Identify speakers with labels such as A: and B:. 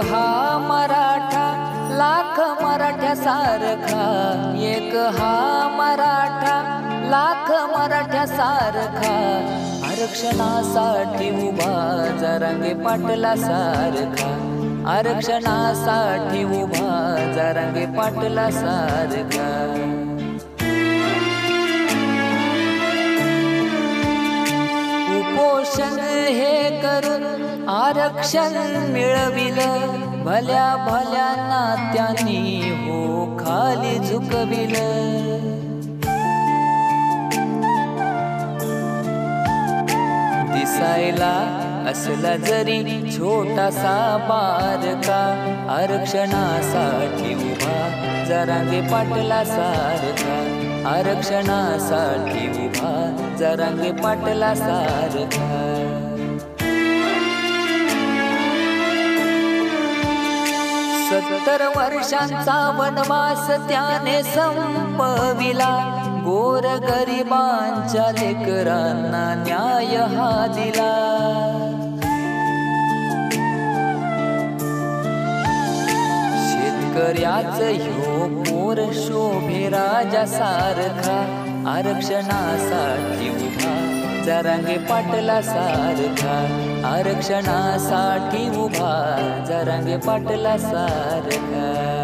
A: हा मराठा लाख मराठ्यासारखा, एक हा मराठा लाख मराठ्यासारखा, आरक्षणासाठी उभा जरांगे पाटला सारखा, आरक्षणासाठी उभा जरांगे पाटला सारखा. उपोषण हे करून आरक्षण मिळविलं, भल्या भल्यांना त्यांनी हो खाली झुकविलं. दिसायला असला जरी छोटासा बारका, आरक्षणासाठी उभा जरांगे पाटला सारखा, आरक्षणासाठी उभा जरांगे पाटला सारखा. 70 वर्षांचा वनवास त्याने संपविला, गोरगरिबांच्या लेकरांना न्याय हा दिला. शेतकऱ्याच ह्यो पोर शोभे राजा सारखा, आरक्षणासाठी उभा जरांगे पाटला सारखा, आरक्षणासाठी उभा जरांगे पाटला सारखा.